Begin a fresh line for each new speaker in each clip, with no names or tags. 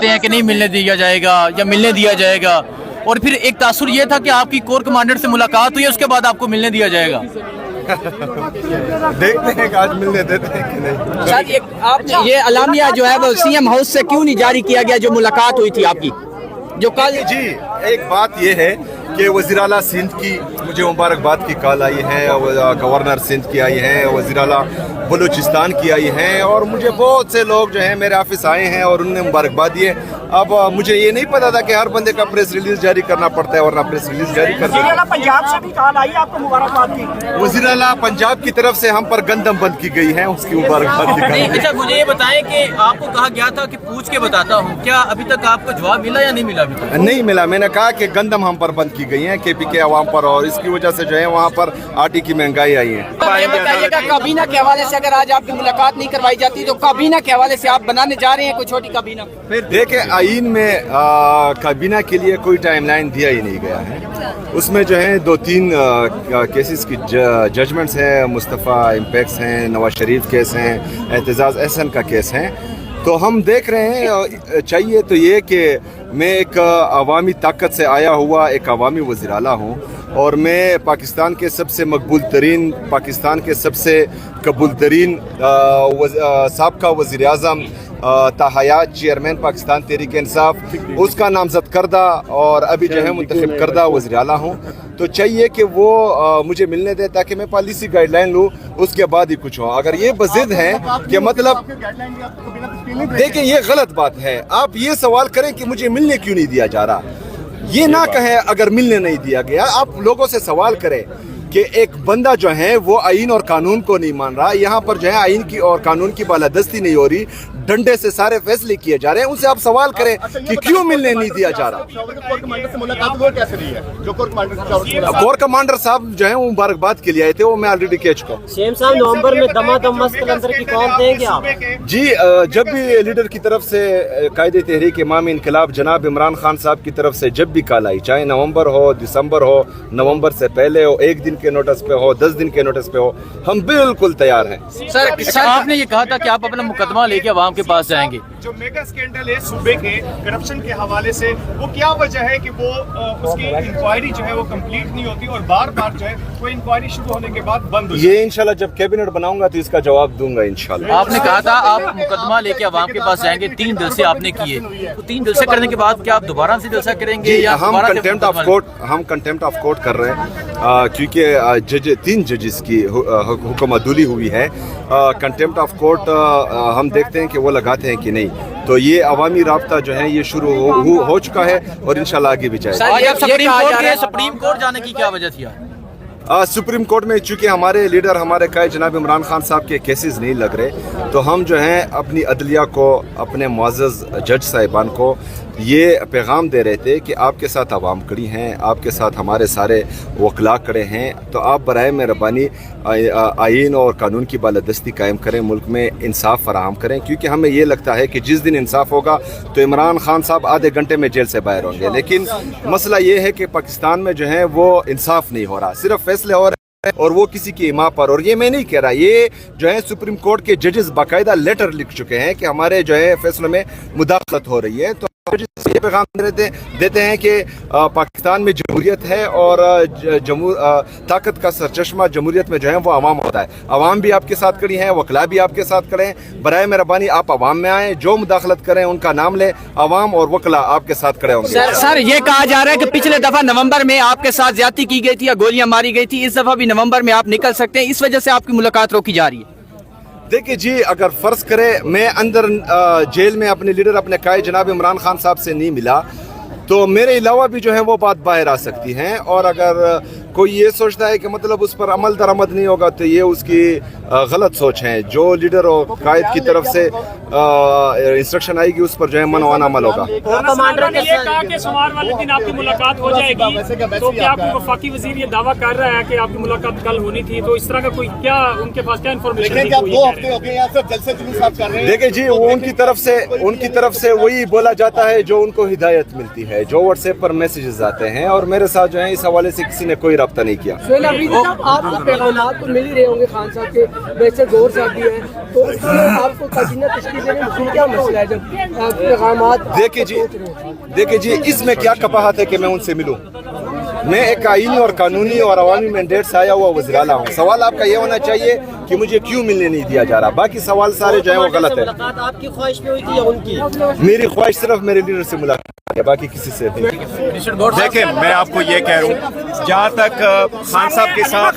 कहते हैं कि नहीं मिलने दिया जाएगा या मिलने दिया जाएगा, और फिर एक तासुर ये था कि आपकी कोर कमांडर से मुलाकात हुई है, उसके बाद आपको मिलने दिया जाएगा।
देखते हैं कि आज मिलने देते हैं कि नहीं।
सर आपने ये अलामिया जो है वो सीएम हाउस से क्यों नहीं जारी किया गया जो मुलाकात हुई थी आपकी, जो कल?
जी एक बात ये है कि वज़ीर आला सिंध की मुझे मुबारकबाद की कॉल आई है, गवर्नर सिंध की आई है, वज़ीर आला बलूचिस्तान की आई हैं, और मुझे बहुत से लोग जो हैं मेरे ऑफिस आए हैं और उन्होंने मुबारकबाद दी है। अब मुझे ये नहीं पता था कि हर बंदे का प्रेस रिलीज जारी करना पड़ता है, वरना प्रेस रिलीज जारी कर देते हैं।
पंजाब से भी कॉल आई आपको मुबारकबाद की?
वज़ीर आला पंजाब की तरफ से हम पर गंदम बंद की गई है, उसकी मुबारकबाद
नहीं, अच्छा मुझे ये बताएं कि आपको कहा गया था कि पूछ के बताता हूँ, क्या अभी तक आपको जवाब मिला या नहीं मिला? अभी तक
नहीं मिला। मैंने कहा कि गंदम हम पर बंद की गई है KPK अवाम पर, और इसकी वजह से जो है वहाँ पर आटे की महंगाई आई है।
काबीना के हवाले से अगर आज आपकी मुलाकात नहीं करवाई जाती तो काबीना के हवाले से आप बनाने जा रहे हैं कोई छोटी काबीना?
देखिए आइन में काबीना के लिए कोई टाइमलाइन दिया ही नहीं गया है। उसमें जो है 2-3 केसेस की जजमेंट्स हैं, मुस्तफ़ा इम्पैक्ट्स हैं, नवाज शरीफ केस हैं, एतजाज़ अहसन का केस हैं। तो हम देख रहे हैं, चाहिए तो ये कि मैं एक अवामी ताकत से आया हुआ एक अवामी वज़ीर आला हूँ, और मैं पाकिस्तान के सबसे मकबूल तरीन, पाकिस्तान के सबसे कबूल तरीन साबका वज़ीर आज़म ताहयात चेयरमैन पाकिस्तान तहरीक इंसाफ, उसका नामजद करदा और अभी जो है मुंतखब करदा वज़ीर आला हूँ। तो चाहिए कि वो मुझे मिलने दे ताकि मैं पॉलिसी गाइडलाइन लूँ, उसके बाद ही कुछ हो। अगर ये बज़िद है कि मतलब देखिए ये गलत बात है। आप ये सवाल करें कि मुझे मिलने क्यों नहीं दिया जा रहा, ये ना कहें अगर मिलने नहीं दिया गया। आप लोगों से सवाल करें कि एक बंदा जो है वो आइन और कानून को नहीं मान रहा, यहाँ पर जो है आइन की और कानून की बालादस्ती नहीं हो रही, डंडे से सारे फैसले किए जा रहे हैं। उनसे आप सवाल करें कि क्यों मिलने नहीं दिया जा रहा। कोर कमांडर साहब जो है वो मुबारकबाद के लिए आए थे, वो मैं ऑलरेडी कह चुका हूँ।
सीएम साहब नवंबर में दमादम मस्त कलंदर की कॉल देंगे आप?
जी जब भी लीडर की तरफ से कायदे तहरीक इमाम इनकलाब जनाब इमरान खान साहब की तरफ से जब भी कॉल आई, चाहे नवंबर हो, दिसंबर हो, नवंबर से पहले हो, 1 दिन के नोटिस पे हो, 10 दिन के नोटिस पे हो, हम बिल्कुल तैयार हैं।
सर आपने ये कहा था कि आप अपना मुकदमा लेके अवाम के पास जाएंगे।
जो मेगा स्कैंडल है सूबे के करप्शन के हवाले से, वो क्या वजह है कि वो उसकी इंक्वायरी जो है वो कंप्लीट नहीं होती और बार बार जो है वो इंक्वायरी शुरू होने के बाद बंद हो?
ये इंशाल्लाह जब कैबिनेट बनाऊंगा तो इसका जवाब दूंगा इंशाल्लाह।
आपने कहा था आप मुकदमा लेके अवाम के पास जाएंगे, 3 जलसे आपने किए, तो 3 जलसे करने के बाद क्या आप दोबारा से जलसा करेंगे या
हम कंटेम्प्ट ऑफ कोर्ट कर रहे हैं, क्योंकि 3 जजेस की हुक्म अदूली हुई है। कंटेम्प्ट ऑफ कोर्ट हम देखते हैं कि वो लगाते हैं कि नहीं। तो ये अवामी राब्ता जो है ये शुरू हो चुका है और इंशाल्लाह आगे भी जाएगा।
सुप्रीम कोर्ट जाने की क्या वजह थी?
सुप्रीम कोर्ट में चूँकि हमारे लीडर हमारे कायद जनाब इमरान खान साहब के केसेस नहीं लग रहे, तो हम जो हैं अपनी अदलिया को, अपने मुअज़्ज़ज़ जज साहिबान को ये पैगाम दे रहे थे कि आपके साथ अवाम खड़ी हैं, आपके साथ हमारे सारे वकला खड़े हैं, तो आप बराए मेहरबानी आइन और कानून की बालादस्ती कायम करें, मुल्क में इंसाफ फराहम करें। क्योंकि हमें ये लगता है कि जिस दिन इंसाफ होगा तो इमरान खान साहब आधे घंटे में जेल से बाहर होंगे, लेकिन मसला ये है कि पाकिस्तान में जो है वो इंसाफ नहीं हो रहा, सिर्फ फैसले हो रहे हैं और वो किसी की इमा पर। और ये मैं नहीं कह रहा, ये जो है सुप्रीम कोर्ट के जजेस बाकायदा लेटर लिख चुके हैं कि हमारे जो है फैसलों में मुदाखलत हो रही है। तो ये पैगाम देते हैं कि पाकिस्तान में जमहूरियत है और ताकत का सरचश्मा जमहूरियत में जो है वो अवाम होता है। अवाम भी आपके साथ खड़ी हैं, वकला भी आपके साथ खड़े हैं। बराए मेहरबानी आप अवाम में आएँ, जो मुदाखलत करें उनका नाम लें, अवाम और वकला आपके साथ खड़े होंगे।
सर ये कहा जा रहा है कि पिछले दफा नवंबर में आपके साथ ज्यादती की गई थी या गोलियां मारी गई थी, इस दफा भी नवंबर में आप निकल सकते हैं, इस वजह से आपकी मुलाकात रोकी जा रही है?
देखिए जी, अगर फर्ज करे मैं अंदर जेल में अपने लीडर अपने कायद जनाब इमरान खान साहब से नहीं मिला, तो मेरे अलावा भी जो है वो बात बाहर आ सकती हैं। और अगर कोई ये सोचता है कि मतलब उस पर अमल दरामद नहीं होगा, तो ये उसकी गलत सोच है। जो लीडर और कायद की तरफ से इंस्ट्रक्शन आएगी उस पर जो है मनवान अमल होगा।
कमांडर ने ये कहा कि सोमवार वाले दिन आपकी मुलाकात हो जाएगी, तो क्या आपको वफाकी वजीर ये दावा कर रहा है कि आपकी मुलाकात कल होनी थी? तो इस तरह का कोई क्या उनके पास क्या इन्फॉर्मेशन है?
2 हफ्ते हो गए यहाँ से जलसे जुलूस आप कर रहे हैं।
देखिए जी, वो उनकी तरफ से वही बोला जाता है जो उनको हिदायत मिलती है, जो व्हाट्सएप पर मैसेजेस आते हैं, और मेरे साथ जो है इस हवाले से किसी ने कोई रब्ता नहीं किया।
सुहेल अफरीदी साहब, आपको पैगामात तो मिल ही रहे होंगे खान साहब के, वैसे गौर साहब भी हैं, तो इसमें आपको काबीना तश्कील देने में क्या मसला है जब पैगामात?
देखिए जी, इसमें क्या कपाहत है कि मैं उनसे मिलूं? मैं एक आईनी और कानूनी और अवामी मैंडेट से आया हुआ वज़ीर-ए-आला हूँ। सवाल आपका ये होना चाहिए कि मुझे क्यों मिलने नहीं दिया जा रहा। बाकी सवाल सारे जो है वो गलत है।
आपकी ख्वाहिश में हुई थी या उनकी?
मेरी ख्वाहिश सिर्फ मेरे लीडर से मुलाकात है, बाकी किसी से नहीं।
देखिए, मैं आपको ये कह रहा हूँ, जहाँ तक खान साहब के साथ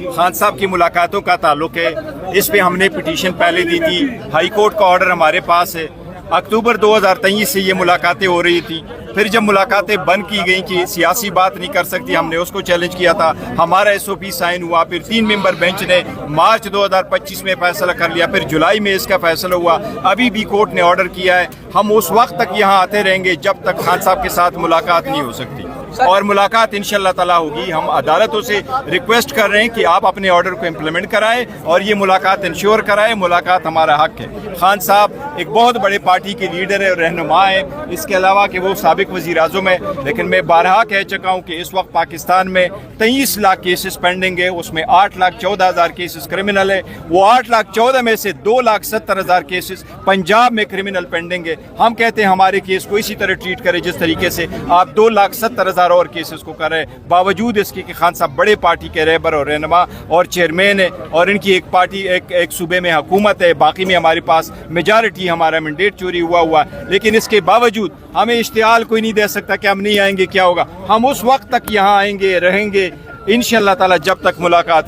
खान साहब की मुलाकातों का ताल्लुक है, इस पे हमने पिटीशन पहले दी थी। हाई कोर्ट का ऑर्डर हमारे पास है। अक्टूबर 2023 से ये मुलाकातें हो रही थी। फिर जब मुलाकातें बंद की गई कि सियासी बात नहीं कर सकती, हमने उसको चैलेंज किया था। हमारा SOP साइन हुआ, फिर 3 मेंबर बेंच ने मार्च 2025 में फैसला कर लिया, फिर जुलाई में इसका फैसला हुआ। अभी भी कोर्ट ने ऑर्डर किया है। हम उस वक्त तक यहाँ आते रहेंगे जब तक खान साहब के साथ मुलाकात नहीं हो सकती, और मुलाकात इंशाल्लाह ताला होगी। हम अदालतों से रिक्वेस्ट कर रहे हैं कि आप अपने ऑर्डर को इम्प्लीमेंट कराएं और ये मुलाकात इंश्योर कराएं। मुलाकात हमारा हक है। खान साहब एक बहुत बड़े पार्टी के लीडर है और रहनुमा है, इसके अलावा कि वो साबिक वज़ीर आज़म है। लेकिन मैं बारहा कह चुका हूँ कि इस वक्त पाकिस्तान में 23 लाख केसेस पेंडिंग है, उसमें 8,14,000 केसेस क्रिमिनल है। वो 8,14,000 में से 2,70,000 केसेस पंजाब में क्रिमिनल पेंडिंग है। हम कहते हैं हमारे केस को इसी तरह ट्रीट करें जिस तरीके से आप 2,70,000 और केसेस को कर रहे हैं, बावजूद इसके कि खान साहब बड़े पार्टी के रहबर और रहनुमा और चेयरमैन है, और इनकी एक पार्टी एक सूबे में हुकूमत है, बाकी में हमारे पास मेजॉरिटी, हमारा मैंडेट चोरी हुआ। लेकिन इसके बावजूद हमें इश्तिहाल कोई नहीं दे सकता कि हम नहीं आएंगे, क्या होगा। हम उस वक्त तक यहाँ आएंगे, रहेंगे इंशाअल्लाह ताला जब तक मुलाकात नहीं।